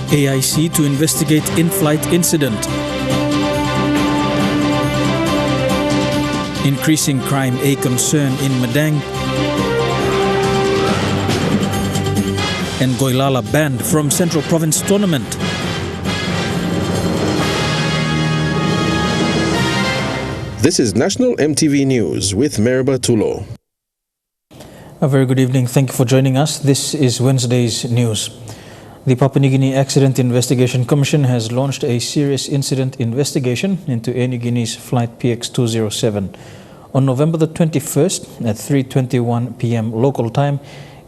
AIC to investigate in-flight incident. Increasing crime a concern in Madang. And Goilala banned from Central Province tournament. This is National EMTV News with Merba Tulo. A very good evening. Thank you for joining us. This is Wednesday's news. The Papua New Guinea Accident Investigation Commission has launched a serious incident investigation into Air New Guinea's flight PX207. On November the 21st at 3:21 p.m. local time,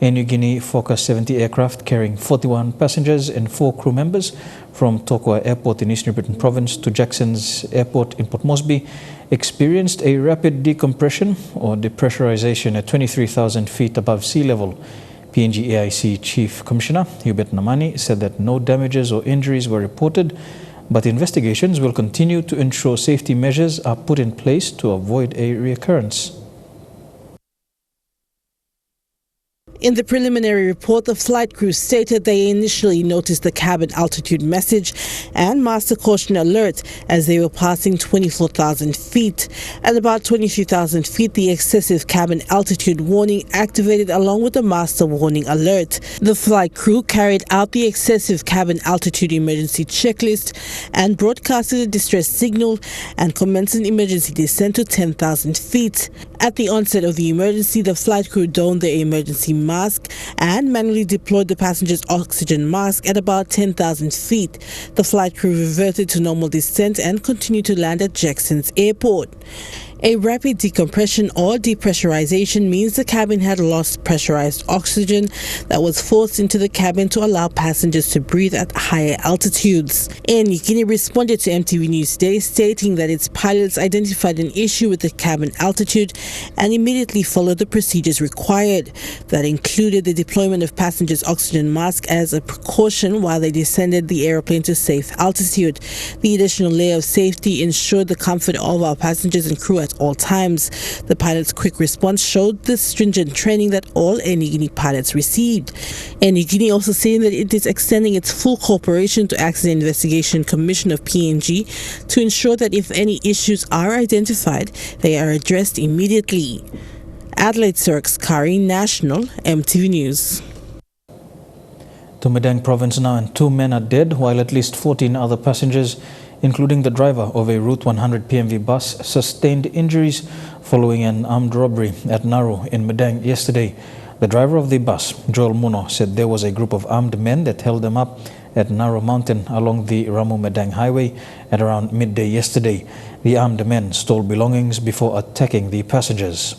Air New Guinea Fokker 70 aircraft carrying 41 passengers and 4 crew members from Tokwa Airport in East New Britain Province to Jackson's Airport in Port Moresby experienced a rapid decompression or depressurization at 23,000 feet above sea level. PNG AIC Chief Commissioner Hubert Namani said that no damages or injuries were reported, but investigations will continue to ensure safety measures are put in place to avoid a reoccurrence. In the preliminary report, the flight crew stated they initially noticed the cabin altitude message and master caution alert as they were passing 24,000 feet. At about 23,000 feet, the excessive cabin altitude warning activated along with the master warning alert. The flight crew carried out the excessive cabin altitude emergency checklist and broadcasted a distress signal and commenced an emergency descent to 10,000 feet. At the onset of the emergency, the flight crew donned their emergency mask and manually deployed the passenger's oxygen mask at about 10,000 feet. The flight crew reverted to normal descent and continued to land at Jackson's Airport. A rapid decompression or depressurization means the cabin had lost pressurized oxygen that was forced into the cabin to allow passengers to breathe at higher altitudes. Air New Guinea responded to MTV News Day stating that its pilots identified an issue with the cabin altitude and immediately followed the procedures required. That included the deployment of passengers' oxygen masks as a precaution while they descended the aeroplane to safe altitude. The additional layer of safety ensured the comfort of our passengers and crew at all times. The pilot's quick response showed the stringent training that all Air New Guinea pilots received. Air New Guinea also saying that it is extending its full cooperation to Accident Investigation Commission of PNG to ensure that if any issues are identified, they are addressed immediately. Adelaide Sirks Kari, National EMTV News. To Madang Province now, and 2 men are dead while at least 14 other passengers, including the driver of a Route 100 PMV bus, sustained injuries following an armed robbery at Nauru in Madang yesterday. The driver of the bus, Joel Muno, said there was a group of armed men that held them up at Nauru Mountain along the Ramu-Madang highway at around midday yesterday. The armed men stole belongings before attacking the passengers.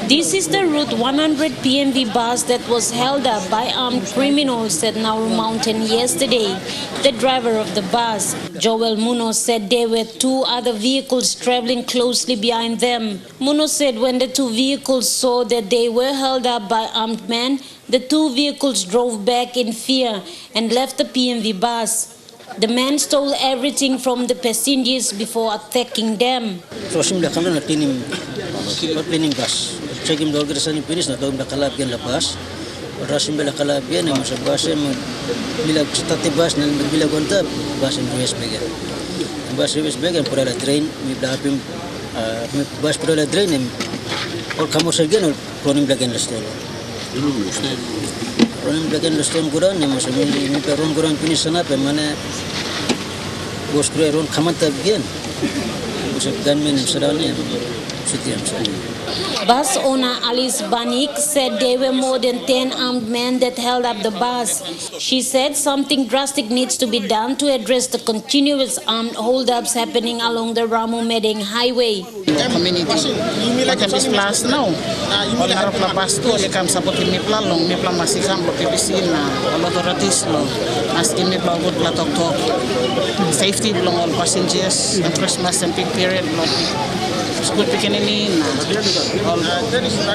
This is the Route 100 PMV bus that was held up by armed criminals at Nauru Mountain yesterday. The driver of the bus, Joel Muno, said there were 2 other vehicles traveling closely behind them. Muno said when the 2 vehicles saw that they were held up by armed men, the 2 vehicles drove back in fear and left the PMV bus. The men stole everything from the passengers before attacking them. Checking the organization finish na daw nakalapyan labas. Rasim bela kalapyan ang sa base bilag stati bas na bilag unta bas ng US bagan. Bas US bagan pura la train mi blapim bas pura la train or kamo sa gen or pronim bagan la stolo. Pronim bagan la stolo guran ni mas mi peron guran finish na pe mana bos kuron kamanta bagan. Usap ganmen sadani setiam sa. Bus owner Alice Banik said there were more than 10 armed men that held up the bus. She said something drastic needs to be done to address the continuous armed holdups happening along the Ramu-Madang highway. Community, like this plus now. All narap na bus to, lekam sabot kami plalong, may plan masih kam lo PPC na, all authorities lo, mas kami plalong la tok. Safety belong all passengers, and Christmas and peak period lo. School pekinini na all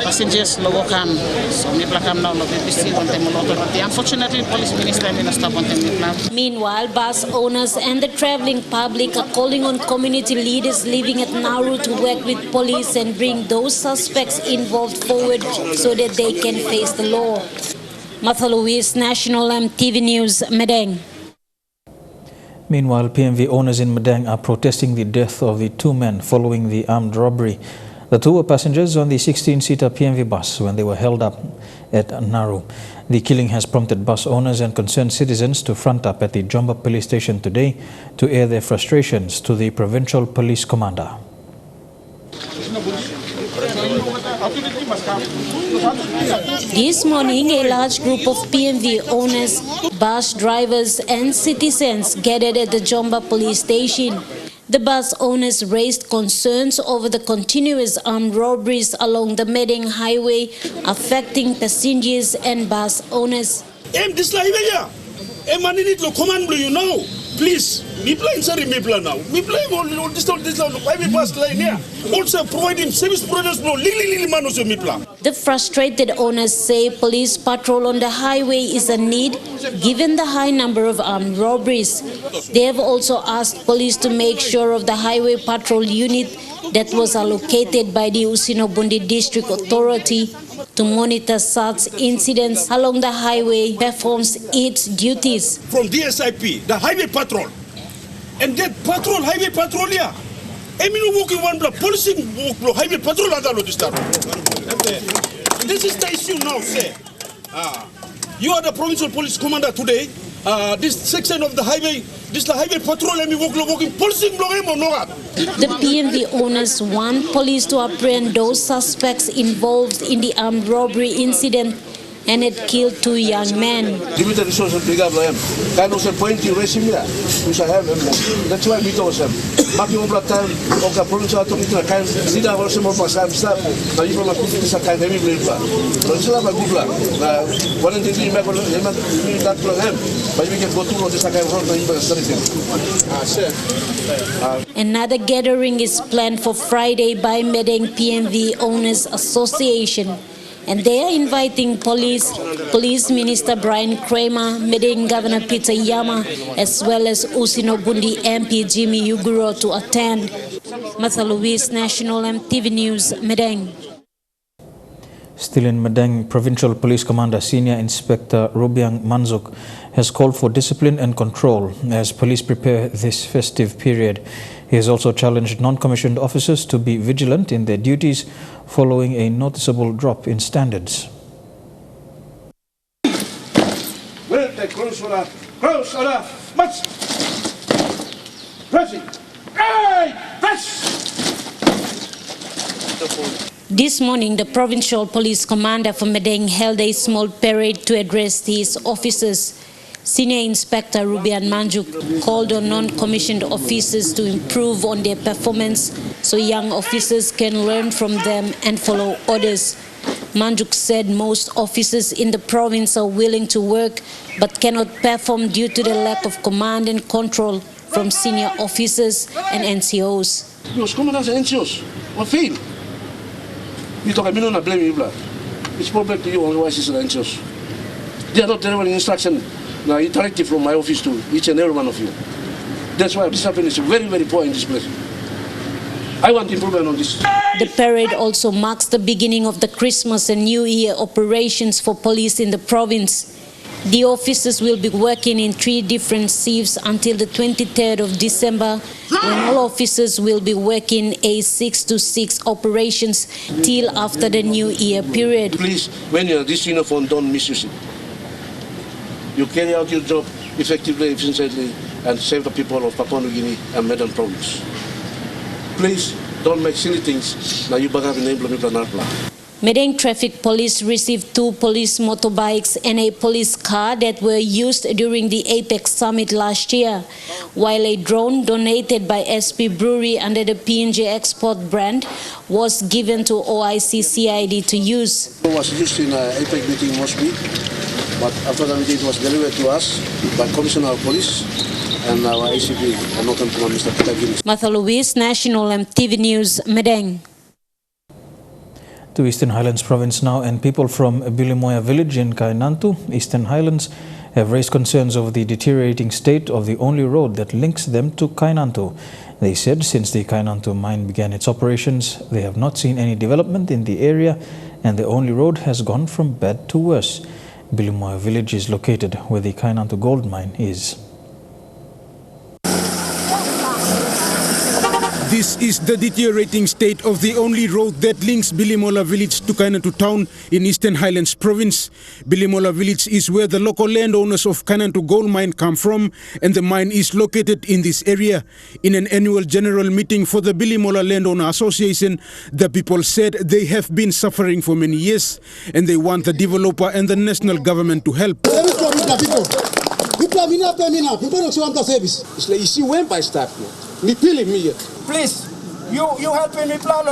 passengers logo kam so may plakam now lo PPC on time authority. Unfortunately, police minister may stop on time plan. Meanwhile, bus owners and the traveling public are calling on community leaders living at Nauru to work with police and bring those suspects involved forward so that they can face the law. Martha Louise, National EMTV News, Madang. Meanwhile, PMV owners in Madang are protesting the death of the two men following the armed robbery. The two were passengers on the 16-seater PMV bus when they were held up at Naru. The killing has prompted bus owners and concerned citizens to front up at the Jomba police station today to air their frustrations to the provincial police commander. This morning, a large group of PMV owners, bus drivers and citizens gathered at the Jomba police station. The bus owners raised concerns over the continuous armed robberies along the Madang highway affecting passengers and bus owners. This highway, command you know. Please, me plan sorry me plan now. Me plan all this highway bus line here. Also providing service providers me plan. The frustrated owners say police patrol on the highway is a need given the high number of armed robberies. They have also asked police to make sure of the highway patrol unit that was allocated by the Usinobundi District Authority to monitor such incidents along the highway performs its duties. From DSIP, the highway patrol, and that patrol, highway patrol here. I mean, walking one block, policing highway patrol. This is the issue now, sir. You are the provincial police commander today. This section of the highway, this is the highway patrol, and we walking policing or not. The PMV owners want police to apprehend those suspects involved in the armed robbery incident and had killed two young men. Limited resources big up them. Kind of point you raising me which I have. That's why we told them. Making over time of the provincial authority kind leader also more pasam stop. Now you from a good is a kind of heavy plan. Don't have a good plan. One thing you make that plan, but we can go to this kind of Another gathering is planned for Friday by Madang PMV Owners Association. And they are inviting Police Minister Brian Kramer, Madang Governor Peter Yama, as well as Usinobundi MP Jimmy Uguro to attend. Martha Louise, National EMTV News, Madang. Still in Madang, Provincial Police Commander Senior Inspector Rubiang Manzuk has called for discipline and control as police prepare this festive period. He has also challenged non-commissioned officers to be vigilant in their duties following a noticeable drop in standards. This morning, the Provincial Police Commander for Madang held a small parade to address his officers. Senior Inspector Rubiang Manjuk called on non-commissioned officers to improve on their performance so young officers can learn from them and follow orders. Manjuk said most officers in the province are willing to work but cannot perform due to the lack of command and control from senior officers and NCOs. Los commanders and NCOs were failed. You talk about not blaming you, it's problem to you, otherwise it's the NCOs. They are not delivering instruction. Now, interactive from my office to each and every one of you. That's why discipline is very, very poor in this place. I want improvement on this. The parade also marks the beginning of the Christmas and New Year operations for police in the province. The officers will be working in 3 different shifts until the 23rd of December, when all officers will be working a 6 to 6 operations till after the New Year period. Please, when you're this uniform, don't misuse it. You carry out your job effectively, efficiently, and save the people of Papua New Guinea and Madang province. Please don't make silly things. Now you bagaw implement. Madang Traffic Police received 2 police motorbikes and a police car that were used during the APEC Summit last year, while a drone donated by SP Brewery under the PNG Export brand was given to OIC CID to use. It was used in APEC meeting Mosby. But after the meeting, it was delivered to us by Commissioner of Police and our ACP, and Northern Command, Mr. Peter Guinness. Martha Louise, National EMTV News, Madang. To Eastern Highlands Province now, and people from Bilimoya village in Kainantu, Eastern Highlands, have raised concerns over the deteriorating state of the only road that links them to Kainantu. They said since the Kainantu mine began its operations, they have not seen any development in the area and the only road has gone from bad to worse. Bilimoa village is located where the Kainantu gold mine is. This is the deteriorating state of the only road that links Bilimola village to Kainantu town in Eastern Highlands province. Bilimola village is where the local landowners of Kainantu gold mine come from, and the mine is located in this area. In an annual general meeting for the Bilimola Landowner Association, the people said they have been suffering for many years and they want the developer and the national government to help. Please, you helping me plan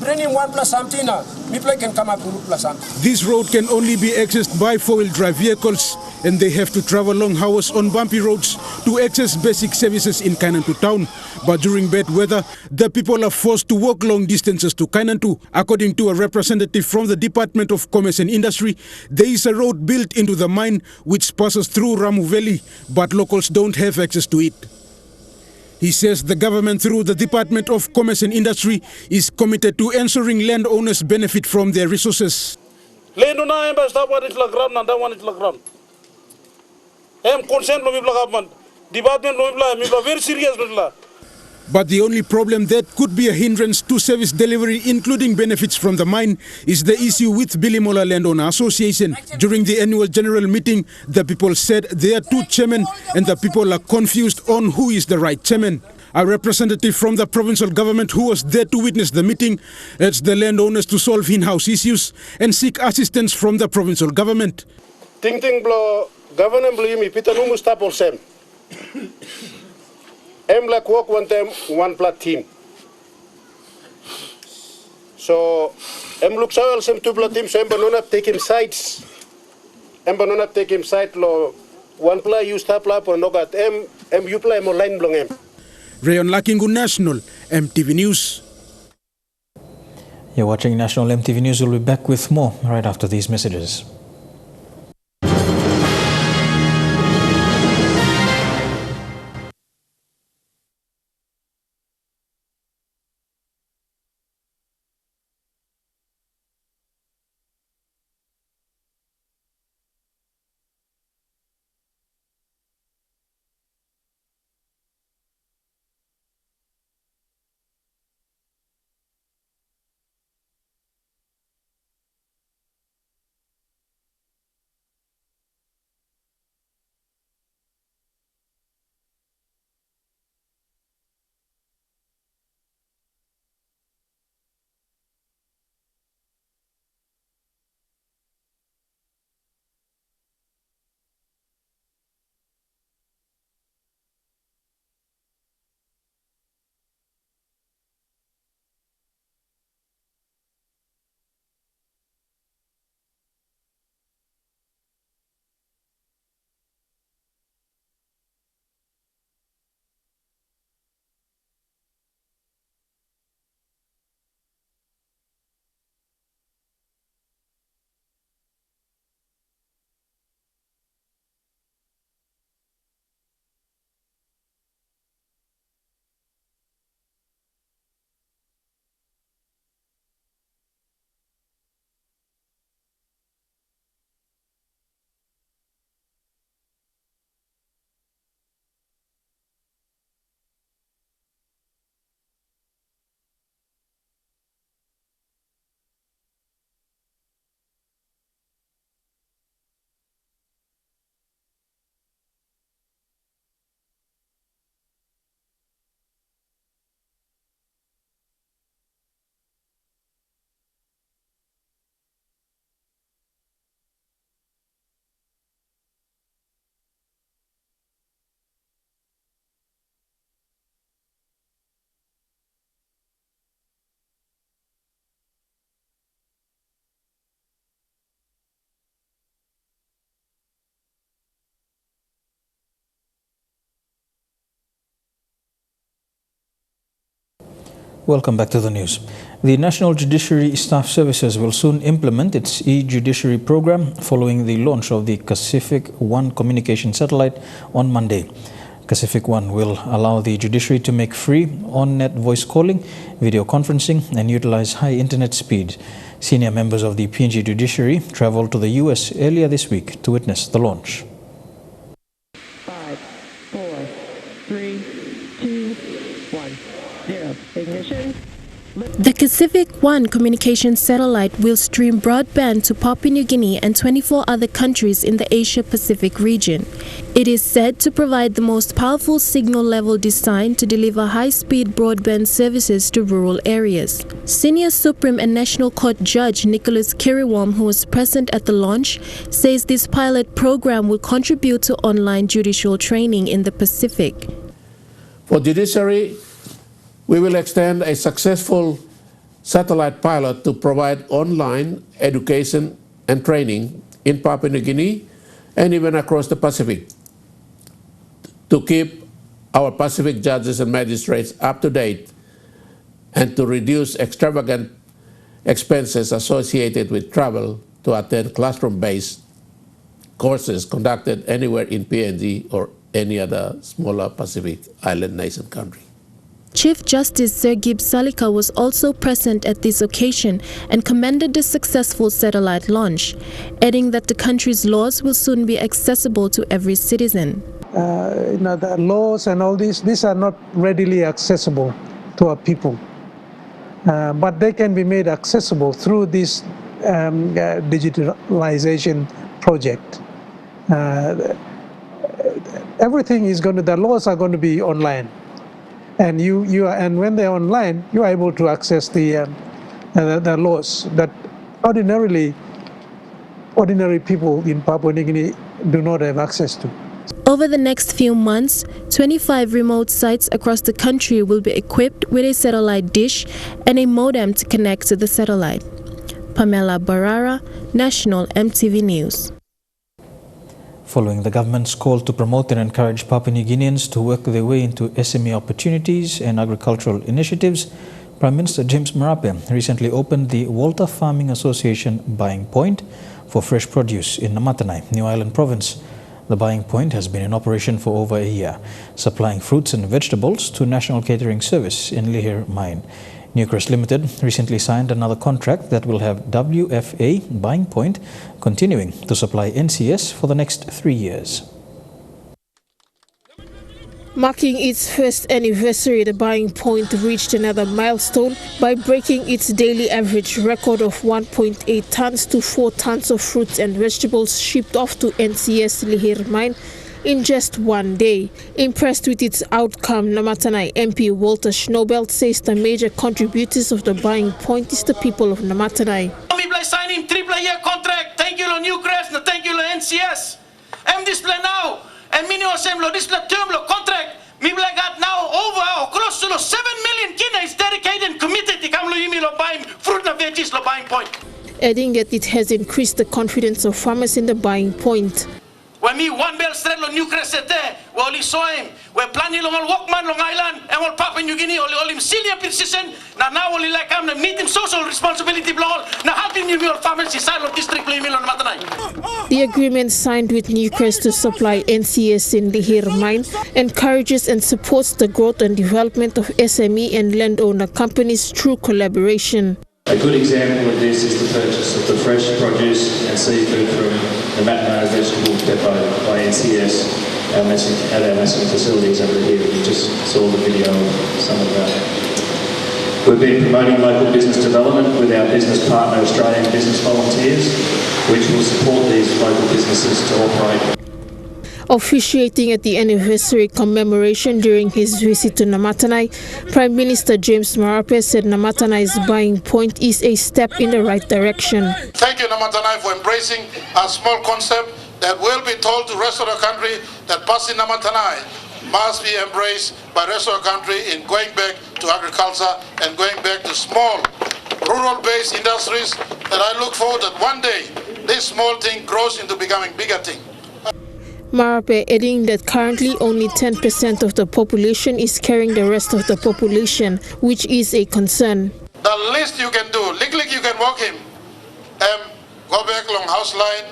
bring him 1 plus something now. Me play can come up with plus something. This road can only be accessed by four-wheel drive vehicles, and they have to travel long hours on bumpy roads to access basic services in Kainantu town. But during bad weather, the people are forced to walk long distances to Kainantu. According to a representative from the Department of Commerce and Industry, there is a road built into the mine which passes through Ramu Valley, but locals don't have access to it. He says the government, through the Department of Commerce and Industry, is committed to ensuring landowners benefit from their resources. Landowner stop what is ground and that one is ground. Consent no government. Department no very serious. But the only problem that could be a hindrance to service delivery, including benefits from the mine, is the issue with Bilimola Landowner Association. During the annual general meeting, the people said there are two chairmen and the people are confused on who is the right chairman. A representative from the provincial government who was there to witness the meeting urged the landowners to solve in-house issues and seek assistance from the provincial government. Ting blow government blame me pita no stop or sem. Like work one time, one plat team. So, looks out some two plat team, so banana take him sides. Banana take him side law. One play you stop lap or no got you play more line blong em. Rayon Lakingu National, MTV News. You're watching National MTV News. We'll be back with more right after these messages. Welcome back to the news. The National Judiciary Staff Services will soon implement its e-judiciary program following the launch of the Pacific One communication satellite on Monday. Pacific One will allow the judiciary to make free on-net voice calling, video conferencing, and utilize high internet speed. Senior members of the PNG judiciary travelled to the US earlier this week to witness the launch. 5, 4, 3, 2, 1, 0. Ignition. The Pacific 1 communication satellite will stream broadband to Papua New Guinea and 24 other countries in the Asia-Pacific region. It is said to provide the most powerful signal level designed to deliver high-speed broadband services to rural areas. Senior Supreme and National Court Judge Nicholas Kiriwam, who was present at the launch, says this pilot program will contribute to online judicial training in the Pacific. For judiciary, we will extend a successful satellite pilot to provide online education and training in Papua New Guinea and even across the Pacific to keep our Pacific judges and magistrates up to date and to reduce extravagant expenses associated with travel to attend classroom-based courses conducted anywhere in PNG or any other smaller Pacific island nation country. Chief Justice Sir Gibbs Salika was also present at this occasion and commended the successful satellite launch, adding that the country's laws will soon be accessible to every citizen. The laws and all these are not readily accessible to our people, but they can be made accessible through this digitalization project. Everything is the laws are going to be online. And and when they're online, you are able to access the laws that ordinary people in Papua New Guinea do not have access to. Over the next few months, 25 remote sites across the country will be equipped with a satellite dish and a modem to connect to the satellite. Pamela Barara, National EMTV News. Following the government's call to promote and encourage Papua New Guineans to work their way into SME opportunities and agricultural initiatives, Prime Minister James Marape recently opened the Walter Farming Association Buying Point for fresh produce in Namatanai, New Island Province. The buying point has been in operation for over a year, supplying fruits and vegetables to National Catering Service in Lihir Mine. Newcrest Limited recently signed another contract that will have WFA buying point continuing to supply NCS for the next 3 years. Marking its first anniversary, the buying point reached another milestone by breaking its daily average record of 1.8 tons to 4 tons of fruits and vegetables shipped off to NCS Lihir Mine in just one day. Impressed with its outcome, Namatanai MP Walter Schnobelt says the major contributors of the buying point is the people of Namatanai. We signing 3-year contract. Thank you, Newcrest, and thank you, NCS. I'm display now, and minimum assembly display term contract. We got now over or close to 7 million kina is dedicated and committed to come to buying fruit and veggies buying point. Adding that it has increased the confidence of farmers in the buying point. When me one bell straight lo Newcrest there, we only saw him. We planning long Walkman, Long Island, and all Papua New Guinea, all him Celia position. Now only like I'm the meeting social responsibility blow. Now helping you your farmers inside of district on Matanai. The agreement signed with Newcrest to supply NCS in Lihir Mine encourages and supports the growth and development of SME and landowner companies through collaboration. A good example of this is the purchase of the fresh produce and seafood from the Matanai Vegetable Depot by NCS at our Messing facilities over here. We just saw the video of some of that. We've been promoting local business development with our business partner Australian Business Volunteers, which will support these local businesses to operate. Officiating at the anniversary commemoration during his visit to Namatanai, Prime Minister James Marape said Namatanai's buying point is a step in the right direction. Thank you, Namatanai, for embracing a small concept that will be told to the rest of the country that Pasi Namatanai must be embraced by the rest of the country in going back to agriculture and going back to small rural-based industries that I look forward that one day this small thing grows into becoming bigger thing. Marape adding that currently only 10% of the population is carrying the rest of the population, which is a concern. The least you can do, lick you can walk him, go back along house line,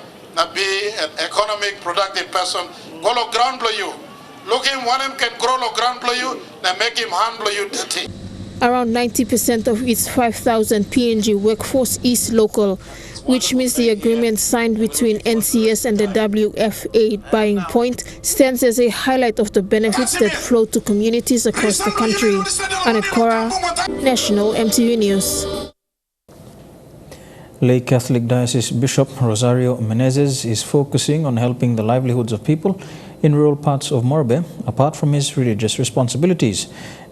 be an economic, productive person, go to ground below you. Look him, one him can grow to ground below you, then make him hand below you dirty. Around 90% of its 5,000 PNG workforce is local, which means the agreement signed between NCS and the WFA buying point stands as a highlight of the benefits that flow to communities across the country. Anakora, National MTV News. Lay Catholic Diocese Bishop Rosario Menezes is focusing on helping the livelihoods of people in rural parts of Morbe, apart from his religious responsibilities.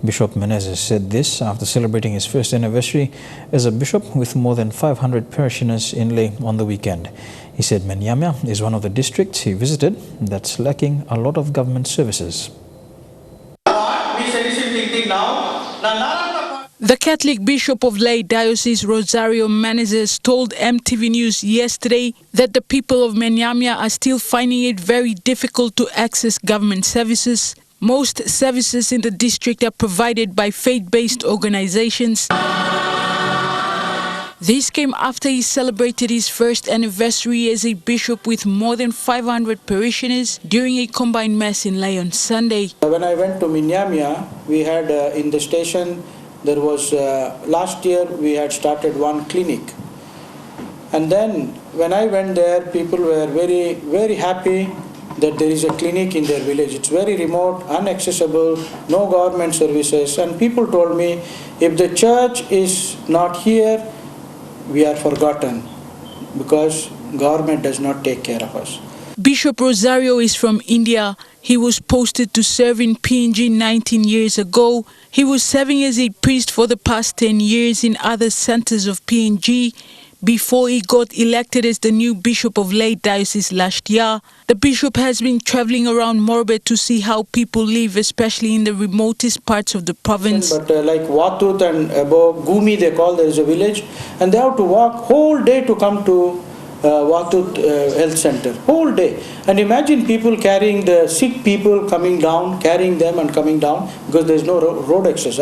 Bishop Menezes said this after celebrating his first anniversary as a bishop with more than 500 parishioners in Lay on the weekend. He said Menyamia is one of the districts he visited that's lacking a lot of government services. The Catholic Bishop of Lay Diocese Rosario Menezes told MTV News yesterday that the people of Menyamia are still finding it very difficult to access government services. Most services in the district are provided by faith-based organizations. This came after he celebrated his first anniversary as a bishop with more than 500 parishioners during a combined mass in Lay on Sunday. When I went to Menyamia, we had in the station, there was, last year we had started one clinic. And then when I went there, people were very, very happy that there is a clinic in their village. It's very remote, inaccessible, no government services. And people told me, if the church is not here, we are forgotten because government does not take care of us. Bishop Rosario is from India. He was posted to serve in PNG 19 years ago. He was serving as a priest for the past 10 years in other centers of PNG before he got elected as the new Bishop of Lay Diocese last year. The bishop has been traveling around Morbe to see how people live, especially in the remotest parts of the province. But like Watut and above Gumi, they call, there is a village, and they have to walk whole day to come to Watut Health Center, whole day. And imagine people carrying the sick people coming down, carrying them and coming down because there is no road access.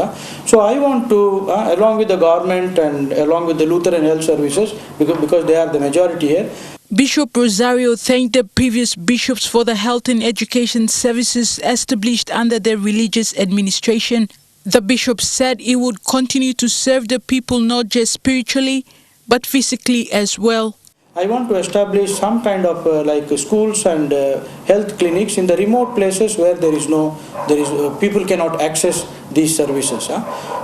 So I want to, along with the government and along with the Lutheran Health Services, because they are the majority here. Bishop Rosario thanked the previous bishops for the health and education services established under their religious administration. The bishop said he would continue to serve the people not just spiritually, but physically as well. I want to establish some kind of like schools and health clinics in the remote places where people cannot access these services.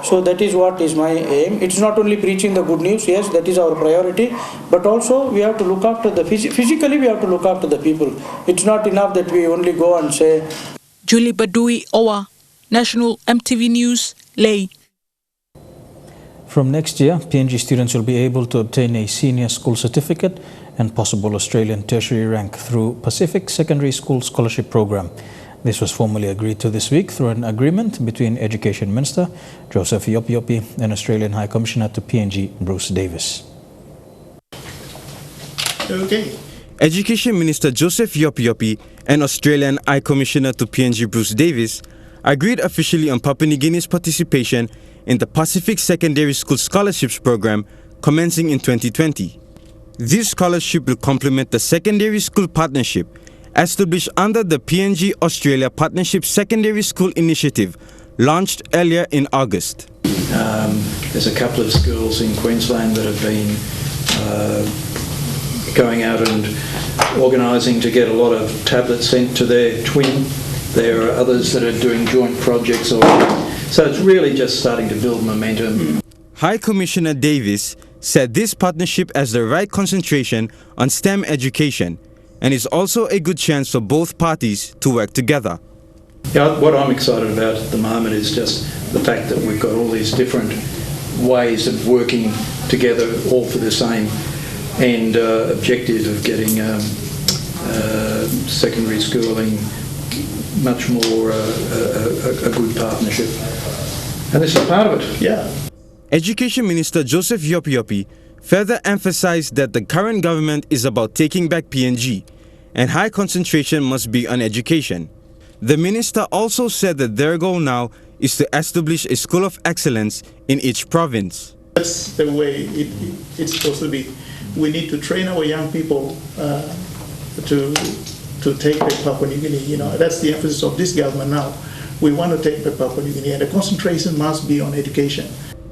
So that is what is my aim. It's not only preaching the good news, yes, that is our priority, but also we have to look after the physically we have to look after the people. It's not enough that we only go and say. Julie Badui Owa, National MTV News, Lay. From next year, PNG students will be able to obtain a senior school certificate and possible Australian tertiary rank through Pacific Secondary School Scholarship Program. This was formally agreed to this week through an agreement between Education Minister Joseph Yopiopi and Australian High Commissioner to PNG Bruce Davis. Okay. Education Minister Joseph Yopiopi and Australian High Commissioner to PNG Bruce Davis agreed officially on Papua New Guinea's participation in the Pacific Secondary School Scholarships Program commencing in 2020. This scholarship will complement the Secondary School Partnership established under the PNG Australia Partnership Secondary School Initiative launched earlier in August. There's a couple of schools in Queensland that have been going out and organising to get a lot of tablets sent to their twin. There are others that are doing joint projects already. So it's really just starting to build momentum. High Commissioner Davis said this partnership has the right concentration on STEM education and is also a good chance for both parties to work together. Yeah, what I'm excited about at the moment is just the fact that we've got all these different ways of working together, all for the same end objective of getting secondary schooling much more a good partnership. And this is part of it, yeah. Education Minister Joseph Yopiopi further emphasized that the current government is about taking back PNG and high concentration must be on education. The minister also said that their goal now is to establish a school of excellence in each province. That's the way it's supposed to be. We need to train our young people to take back Papua New Guinea. You know, that's the emphasis of this government now. we want to take Papua New Guinea, and the concentration must be on education.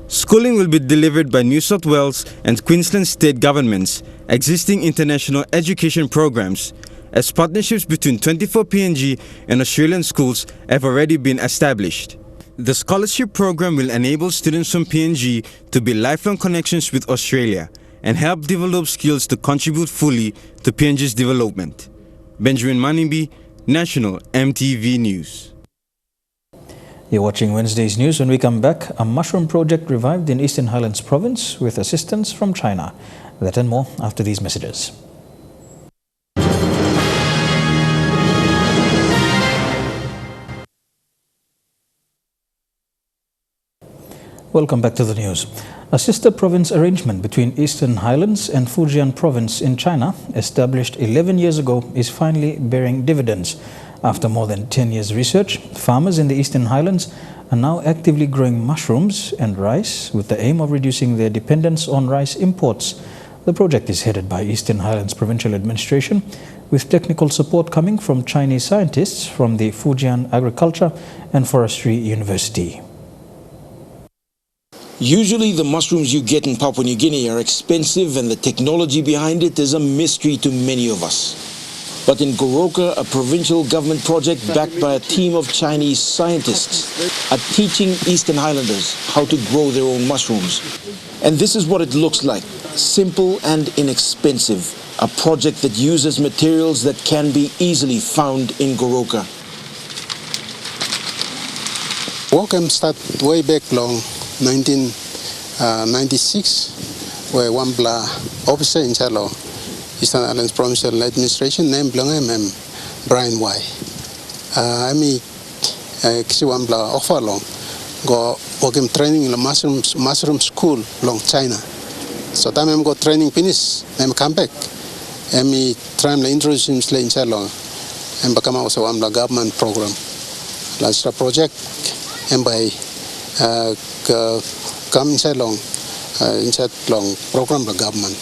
Schooling will be delivered by New South Wales and Queensland state governments, existing international education programs, as partnerships between 24 PNG and Australian schools have already been established. The scholarship program will enable students from PNG to build lifelong connections with Australia and help develop skills to contribute fully to PNG's development. Benjamin Manimbi, National EMTV News. You're watching Wednesday's news. When we come back, a mushroom project revived in Eastern Highlands Province with assistance from China. That and more after these messages. Welcome back to the news. A sister province arrangement between Eastern Highlands and Fujian Province in China, established 11 years ago, is finally bearing dividends. After more than 10 years research, farmers in the Eastern Highlands are now actively growing mushrooms and rice with the aim of reducing their dependence on rice imports. The project is headed by Eastern Highlands Provincial Administration, with technical support coming from Chinese scientists from the Fujian Agriculture and Forestry University. Usually the mushrooms you get in Papua New Guinea are expensive and the technology behind it is a mystery to many of us. But in Goroka, a provincial government project backed by a team of Chinese scientists are teaching Eastern Highlanders how to grow their own mushrooms. And this is what it looks like: simple and inexpensive. A project that uses materials that can be easily found in Goroka. Welcome start way back long. 1996, where one officer in charge of Eastern Highlands Provincial Administration named Brian Y. I mean, one offer long go working training in the mushroom school long China. So time I go training finish, I come back. I mean, try to introduce him in charge long and become also one government program. Last project and by come inside long program the government.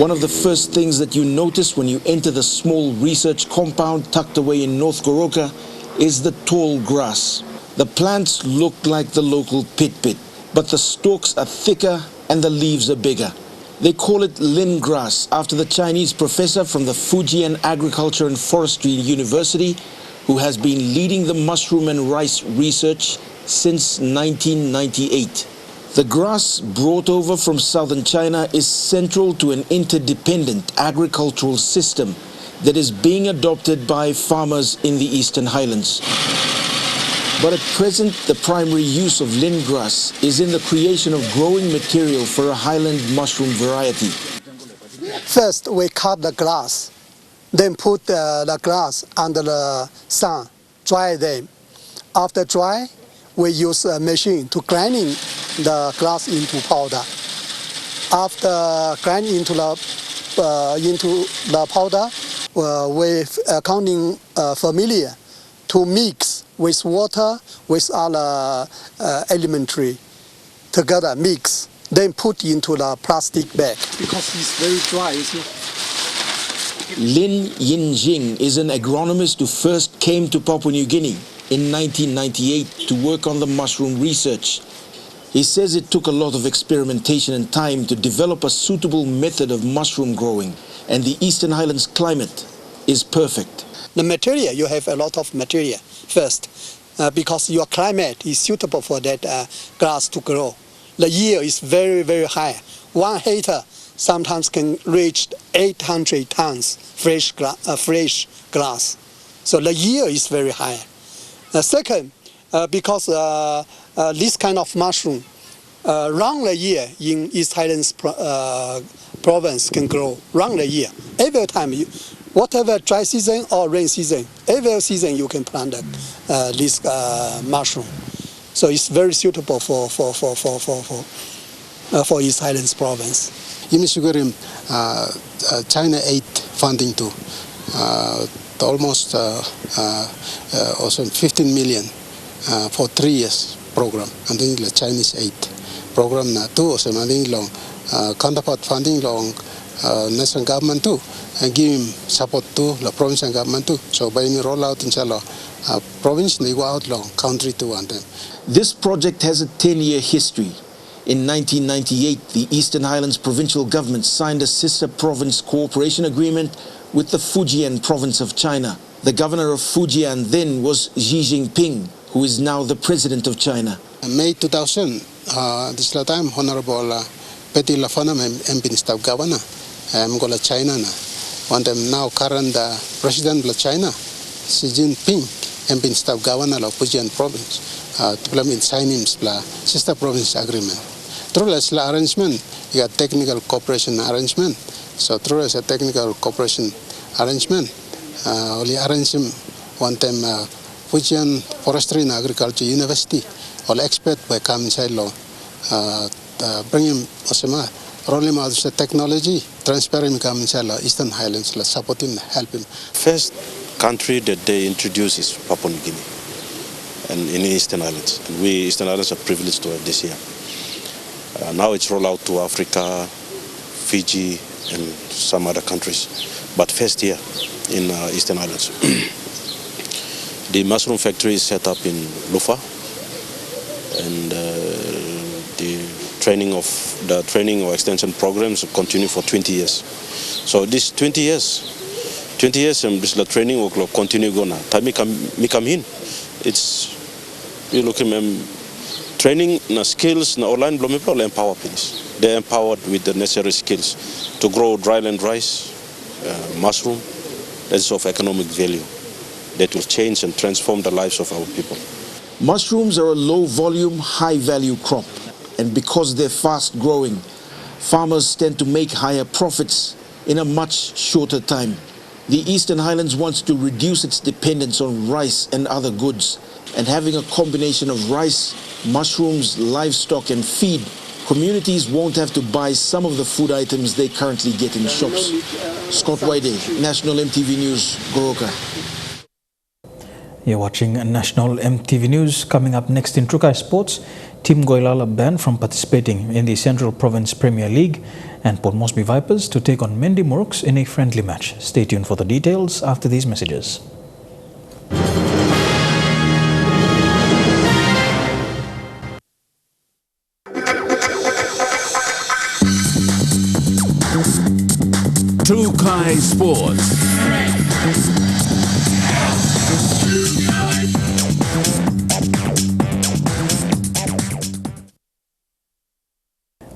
One of the first things that you notice when you enter the small research compound tucked away in North Goroka is the tall grass. The plants look like the local pit, but the stalks are thicker and the leaves are bigger. They call it lin grass after the Chinese professor from the Fujian Agriculture and Forestry University, who has been leading the mushroom and rice research since 1998. The grass brought over from southern China is central to an interdependent agricultural system that is being adopted by farmers in the Eastern Highlands. But at present, the primary use of lin grass is in the creation of growing material for a highland mushroom variety. First, we cut the grass, then put the grass under the sun, dry them. After dry, we use a machine to grinding the grass into powder. After grinding into the powder, we counting familiar to mix with water, with other elementary together, mix, then put into the plastic bag. Because it's very dry, isn't it? Lin Yinjing is an agronomist who first came to Papua New Guinea in 1998 to work on the mushroom research. He says it took a lot of experimentation and time to develop a suitable method of mushroom growing, and the Eastern Highlands climate is perfect. The material, you have a lot of material first, because your climate is suitable for that grass to grow. The yield is very, very high. 1 hectare sometimes can reach 800 tons fresh grass. So the yield is very high. Second, because this kind of mushroom, round the year in East Highlands province can grow round the year. Every time, whatever dry season or rain season, every season you can plant this mushroom. So it's very suitable for East Highlands province. China aid funding too. Almost also 15 million for 3 years program. And then the Chinese aid program too. Also, I think long counterpart funding long national government too, and give support to the provincial government too. So by roll out inshallah province they go outlaw country to one them. This project has a 10-year history. In 1998, the Eastern Highlands provincial government signed a sister province cooperation agreement with the Fujian province of China. The governor of Fujian then was Xi Jinping, who is now the president of China. May 2000, this time Honorable Petty Lafana MP staff governor, Mgola China na. One them now current president of China, Xi Jinping, MP staff governor of Fujian province, to implement signing sister province agreement. Through this arrangement, you got technical cooperation arrangement. So through a technical cooperation arrangement, only arrange him one time Fujian Forestry and Agriculture University, all expert by come inside law, bring him roll him out the technology, transfer him come inside law, Eastern Highlands, support him, help him. First country that they introduce is Papua New Guinea and in Eastern Islands. And we Eastern Islands are privileged to have this here. Now it's rolled out to Africa, Fiji, and some other countries. But first here in Eastern Islands. The mushroom factory is set up in Lufa, and the training or extension programs will continue for 20 years. So this 20 years, the training will continue going. Time me come in, it's you look at training na skills na online blow people empower people. They're empowered with the necessary skills to grow dryland rice, mushroom. That's of economic value that will change and transform the lives of our people. Mushrooms are a low-volume, high-value crop, and because they're fast-growing, farmers tend to make higher profits in a much shorter time. The Eastern Highlands wants to reduce its dependence on rice and other goods, and having a combination of rice, mushrooms, livestock, and feed, communities won't have to buy some of the food items they currently get in shops. Scott Whitey, National MTV News, Goroka. You're watching National MTV News. Coming up next in Trukai Sports, Team Goilala banned from participating in the Central Province Premier League, and Port Moresby Vipers to take on Mendy Muruks in a friendly match. Stay tuned for the details after these messages. Trukai Sports.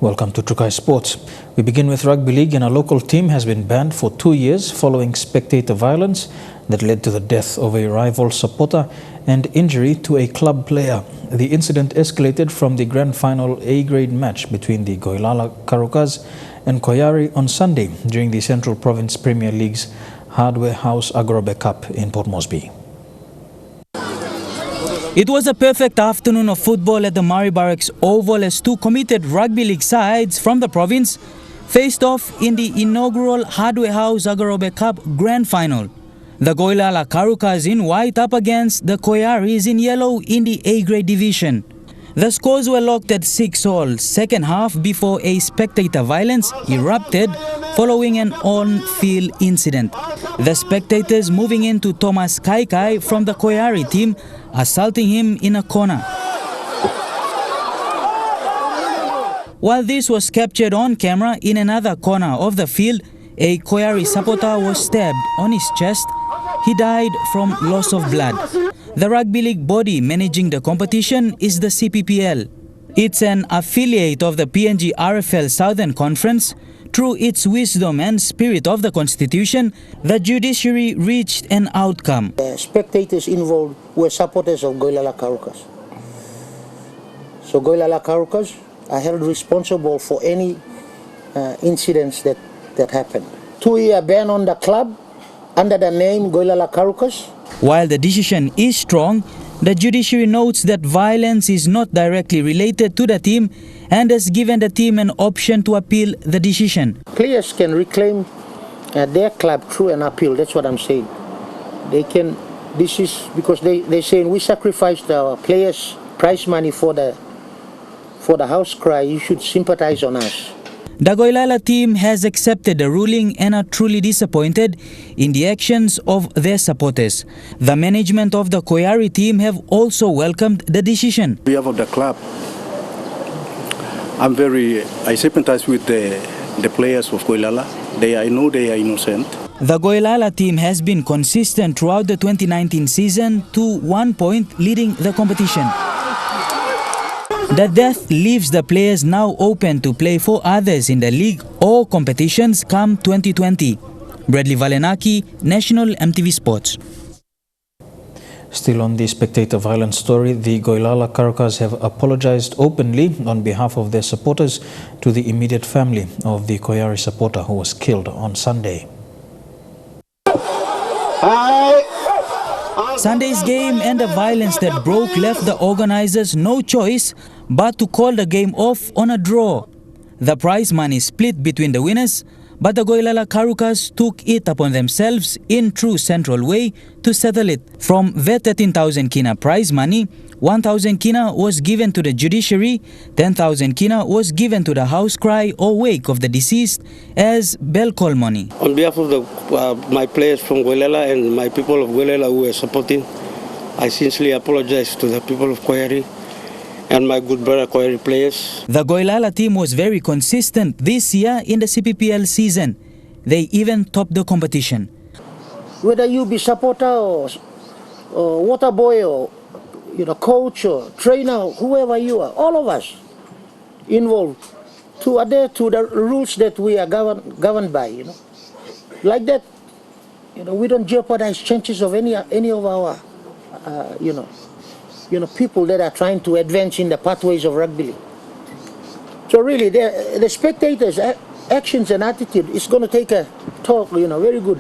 Welcome to Trukai Sports. We begin with Rugby League, and a local team has been banned for 2 years following spectator violence that led to the death of a rival supporter and injury to a club player. The incident escalated from the grand final A-grade match between the Goilala Karukas and Koyari on Sunday during the Central Province Premier League's Hardware House Agrobe Cup in Port Moresby. It was a perfect afternoon of football at the Murray Barracks Oval as two committed rugby league sides from the province faced off in the inaugural Hardware House Agrobe Cup Grand Final. The Goilala Karukas in white up against the Koyaris in yellow in the A-grade division. The scores were locked at 6-all second half before a spectator violence erupted following an on-field incident. The spectators moving into Thomas Kaikai from the Koyari team, assaulting him in a corner. While this was captured on camera in another corner of the field, a Koyari supporter was stabbed on his chest. He died from loss of blood. The rugby league body managing the competition is the CPPL. It's an affiliate of the PNG RFL Southern Conference. Through its wisdom and spirit of the Constitution, the judiciary reached an outcome. The spectators involved were supporters of Goilala Karukas. So Goilala Karukas are held responsible for any incidents that happened. 2-year ban on the club under the name Goilala Karukas. While the decision is strong, the judiciary notes that violence is not directly related to the team and has given the team an option to appeal the decision. Players can reclaim their club through an appeal. That's what I'm saying. They can. This is because they're saying we sacrificed our players' prize money for the house cry. You should sympathize on us. The Goilala team has accepted the ruling and are truly disappointed in the actions of their supporters. The management of the Koyari team have also welcomed the decision. On behalf of the club, I sympathize with the players of Goilala. I know they are innocent. The Goilala team has been consistent throughout the 2019 season to 1 point leading the competition. The death leaves the players now open to play for others in the league or competitions come 2020. Bradley Valenaki, National EMTV Sports. Still on the spectator violence story, the Goilala Karukas have apologized openly on behalf of their supporters to the immediate family of the Koyari supporter who was killed on Sunday. Sunday's game and the violence that broke left the organizers no choice but to call the game off on a draw. The prize money split between the winners, but the Goilala Karukas took it upon themselves in true Central way to settle it. From the 13,000 kina prize money, 1,000 kina was given to the judiciary, 10,000 kina was given to the house cry or wake of the deceased as bell call money. On behalf of my players from Goilala and my people of Goilala who were supporting, I sincerely apologize to the people of Koyari and my good brother Koyari players. The Goilala team was very consistent this year in the CPPL season. They even topped the competition. Whether you be supporter or water boy or coach or trainer, whoever you are, all of us involved to adhere to the rules that we are governed by. Like that, we don't jeopardize chances of any of our, people that are trying to advance in the pathways of rugby. So really, the spectators' actions and attitude is going to take a toll, very good,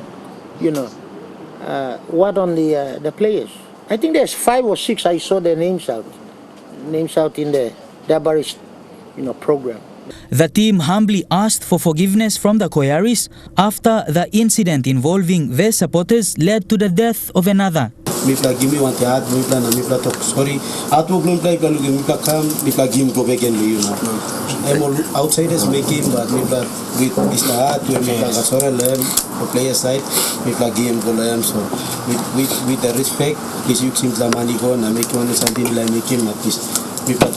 what on the players. I think there's 5 or 6 I saw their names out in the Dabaris, program. The team humbly asked for forgiveness from the Koyaris after the incident involving their supporters led to the death of another. Outsiders make him, but with is the heart when the player side, game so with the respect, is using the money go and make one something like make him at least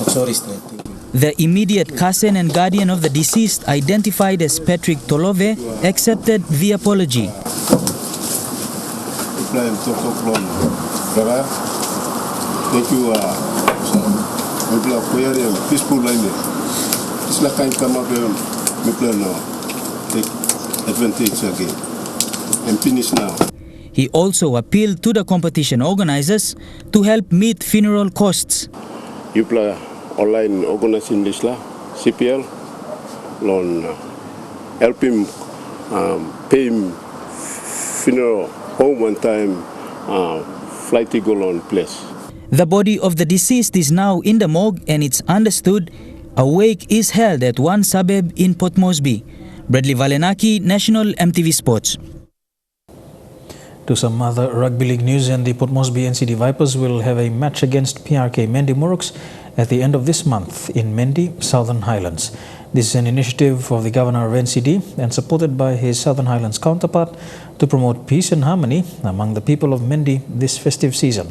sorry straight. The immediate cousin and guardian of the deceased, identified as Patrick Tolove, accepted the apology. Thank you, peaceful life. It's like I come up and play now. Take advantage again. And finish now. He also appealed to the competition organizers to help meet funeral costs. You play online organizing this CPL, loan, help him pay him funeral home one time, flight to go on place. The body of the deceased is now in the morgue and it's understood a wake is held at one suburb in Port Moresby. Bradley Valenaki, National EMTV Sports. To some other rugby league news, and the Port Moresby NCD Vipers will have a match against PRK Mendi Muruks at the end of this month in Mendi, Southern Highlands. This is an initiative of the Governor of NCD and supported by his Southern Highlands counterpart to promote peace and harmony among the people of Mendi this festive season.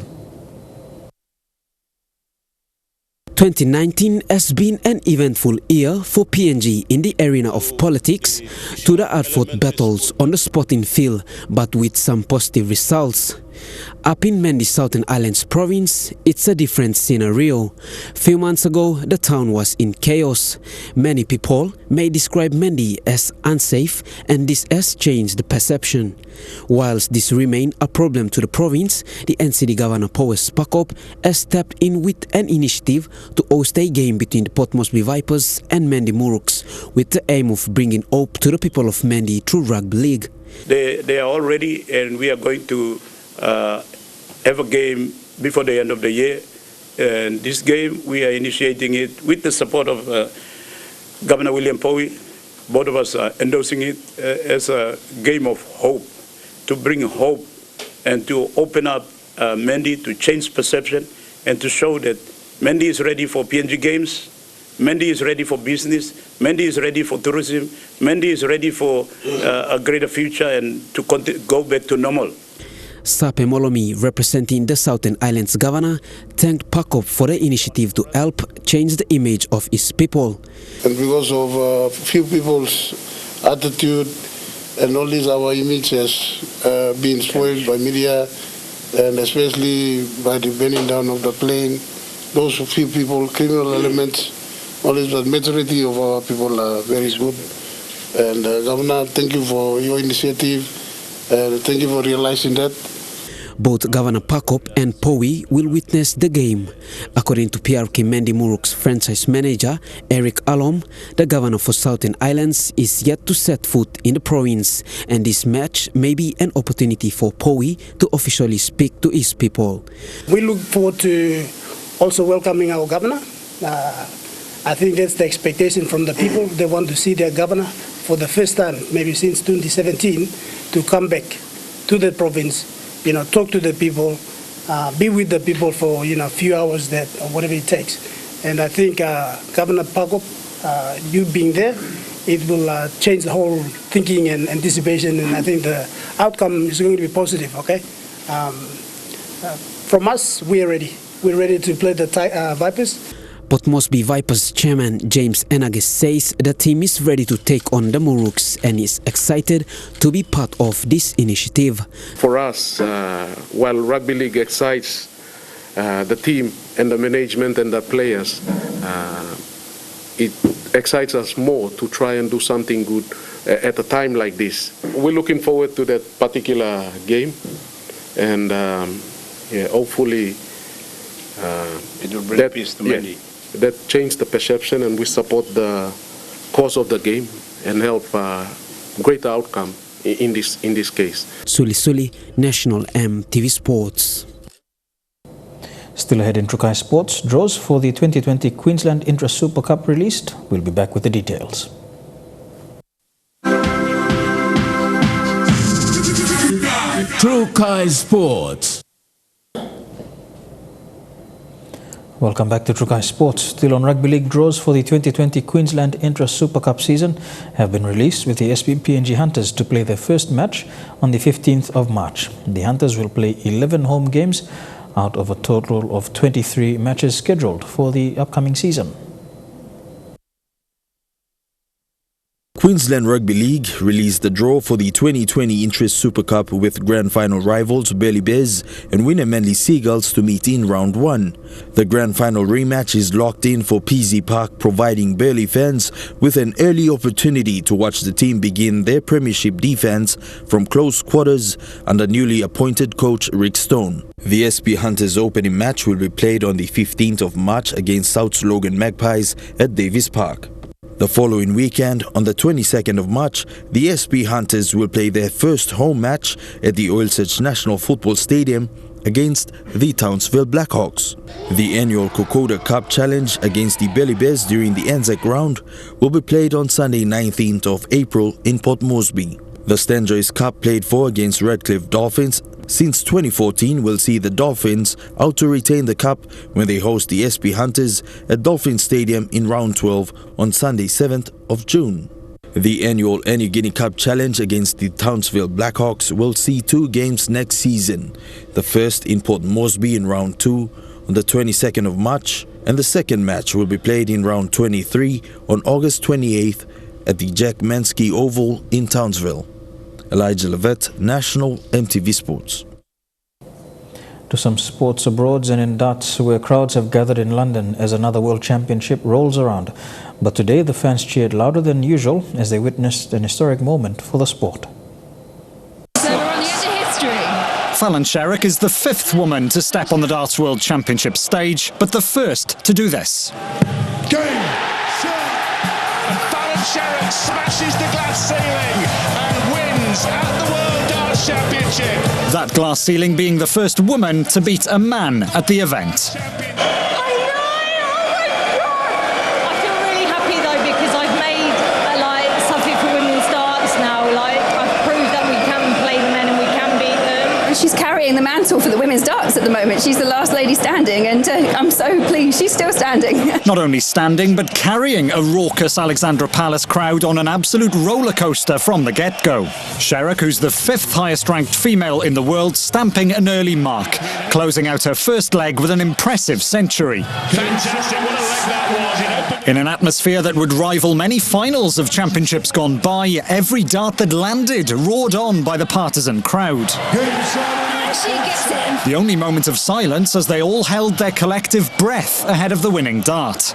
2019 has been an eventful year for PNG in the arena of politics, to the hard-fought battles on the sporting field, but with some positive results. Up in Mendi Southern Islands province, it's a different scenario. Few months ago, the town was in chaos. Many people may describe Mendi as unsafe, and this has changed the perception. Whilst this remains a problem to the province, the NCD Governor Powes Pakop has stepped in with an initiative to host a game between the Port Moresby Vipers and Mendi Muruks, with the aim of bringing hope to the people of Mendi through Rugby League. They are all ready, and we are going to have a game before the end of the year. And this game, we are initiating it with the support of Governor William Powey. Both of us are endorsing it as a game of hope, to bring hope and to open up Mendi, to change perception and to show that Mendi is ready for PNG games. Mendi is ready for business. Mendi is ready for tourism. Mendi is ready for a greater future and to go back to normal. Sape Molomi, representing the Southern Islands governor, thanked PACOP for the initiative to help change the image of its people. And because of few people's attitude and all this, our image has been spoiled by media and especially by the burning down of the plane. Those few people, criminal elements, all this, but majority of our people are very good. And Governor, thank you for your initiative and thank you for realizing that. Both Governor PACOP and POWI will witness the game. According to PRK Mendi Muruk's franchise manager, Eric Alom, the governor for Southern Islands is yet to set foot in the province, and this match may be an opportunity for POWI to officially speak to his people. We look forward to also welcoming our governor. I think that's the expectation from the people. They want to see their governor for the first time, maybe since 2017, to come back to the province, talk to the people, be with the people for a few hours, that or whatever it takes. And I think Governor PACOP, you being there, it will change the whole thinking and anticipation, and I think the outcome is going to be positive. Okay, from us, we are ready. We're ready to play the Vipers. Port Moresby Vipers chairman James Enagis says the team is ready to take on the Muruks and is excited to be part of this initiative. For us, while Rugby League excites the team and the management and the players, it excites us more to try and do something good at a time like this. We're looking forward to that particular game, and hopefully it will bring peace to many. That changed the perception, and we support the cause of the game and help greater outcome in this case. Suli, National EMTV Sports. Still ahead in Trukai Sports, draws for the 2020 Queensland Intra Super Cup released. We'll be back with the details. Trukai Sports. Welcome back to Trukai Sports. Still on Rugby League, draws for the 2020 Queensland Intra Super Cup season have been released, with the PNG Hunters to play their first match on the 15th of March. The Hunters will play 11 home games out of a total of 23 matches scheduled for the upcoming season. Queensland Rugby League released the draw for the 2020 Interest Super Cup, with grand final rivals Burleigh Bears and winner Manly Seagulls to meet in round 1. The grand final rematch is locked in for PZ Park, providing Burleigh fans with an early opportunity to watch the team begin their premiership defense from close quarters under newly appointed coach Rick Stone. The SP Hunters opening match will be played on the 15th of March against South Logan Magpies at Davis Park. The following weekend, on the 22nd of March, the SP Hunters will play their first home match at the Oil Search National Football Stadium against the Townsville Blackhawks. The annual Kokoda Cup Challenge against the Burleigh Bears during the Anzac round will be played on Sunday 19th of April in Port Moresby. The Stanjoys Cup, played for against Redcliffe Dolphins since 2014, will see the Dolphins out to retain the cup when they host the SP Hunters at Dolphin Stadium in round 12 on Sunday 7th of June. The annual New Guinea Cup Challenge against the Townsville Blackhawks will see 2 games next season. The first in Port Moresby in round 2 on the 22nd of March, and the second match will be played in round 23 on August 28th at the Jack Mansky Oval in Townsville. Elijah Levet, National EMTV Sports. To some sports abroad and in darts, where crowds have gathered in London as another World Championship rolls around. But today the fans cheered louder than usual as they witnessed an historic moment for the sport. So we're on the edge of history. Fallon Sherrick is the 5th woman to step on the Darts World Championship stage, but the first to do this. Game, set, and Fallon Sherrick smashes the glass ceiling and wins at the World Darts Championship. That glass ceiling being the first woman to beat a man at the event. She's carrying carrying the mantle for the women's darts at the moment. She's the last lady standing, and I'm so pleased she's still standing. Not only standing, but carrying a raucous Alexandra Palace crowd on an absolute roller coaster from the get-go. Sherrock, who's the 5th highest-ranked female in the world, stamping an early mark, closing out her first leg with an impressive century. Fantastic, what a leg that was. In an atmosphere that would rival many finals of championships gone by, every dart that landed roared on by the partisan crowd. She gets it. The only moment of silence as they all held their collective breath ahead of the winning dart.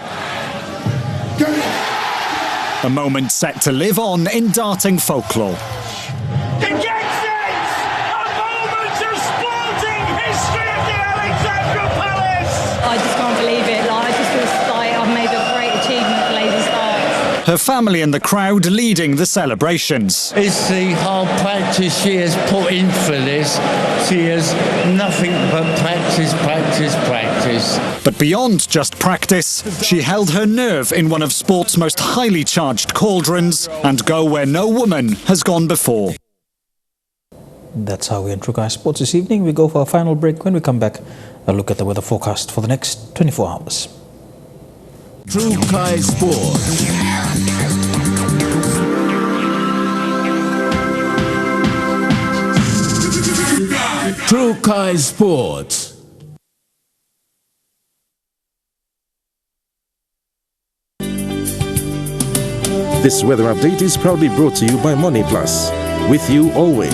A moment set to live on in darting folklore. He gets it! A moment of sporting history at the Alexandra Palace! I just can't believe it. I just feel like I've made a great achievement for ladies darts. Her family and the crowd leading the celebrations. It's the hard practice she has put in for this. She has nothing but practice, practice, practice. But beyond just practice, she held her nerve in one of sport's most highly charged cauldrons and go where no woman has gone before. That's how we end Trukai Sports this evening. We go for our final break. When we come back, a look at the weather forecast for the next 24 hours. Trukai Sports. Trukai Sports. This weather update is proudly brought to you by Money Plus. With you always.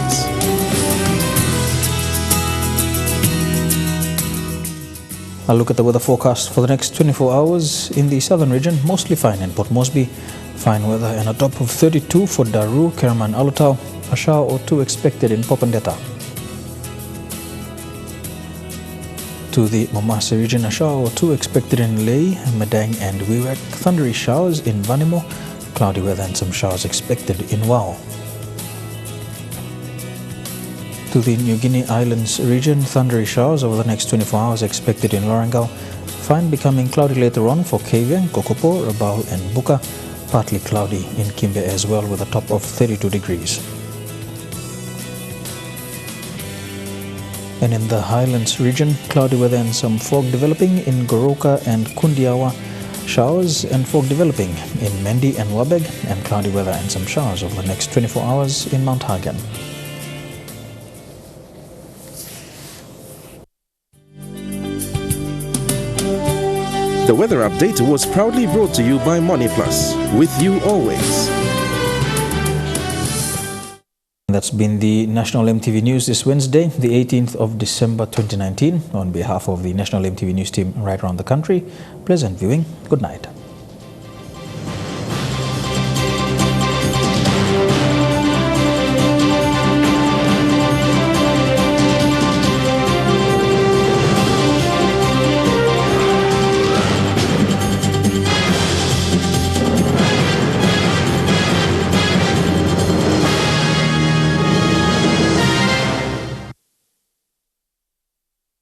A look at the weather forecast for the next 24 hours in the southern region. Mostly fine in Port Moresby. Fine weather and a top of 32 for Daru, Kerman, Alutau. A shower or two expected in Popondetta. To the Momase region, a shower or two expected in Ley, Madang and Wewak. Thundery showers in Vanimo. Cloudy weather and some showers expected in Wau. To the New Guinea Islands region, thundery showers over the next 24 hours expected in Lorengau. Fine becoming cloudy later on for Kavieng, Kokopo, Rabaul and Buka. Partly cloudy in Kimbe as well with a top of 32 degrees. And in the Highlands region, cloudy weather and some fog developing in Goroka and Kundiawa. Showers and fog developing in Mendi and Wabeg, and cloudy weather and some showers over the next 24 hours in Mount Hagen. The weather update was proudly brought to you by Money Plus. With you always. That's been the National EMTV News this Wednesday, the 18th of December 2019. On behalf of the National EMTV News team right around the country, pleasant viewing. Good night.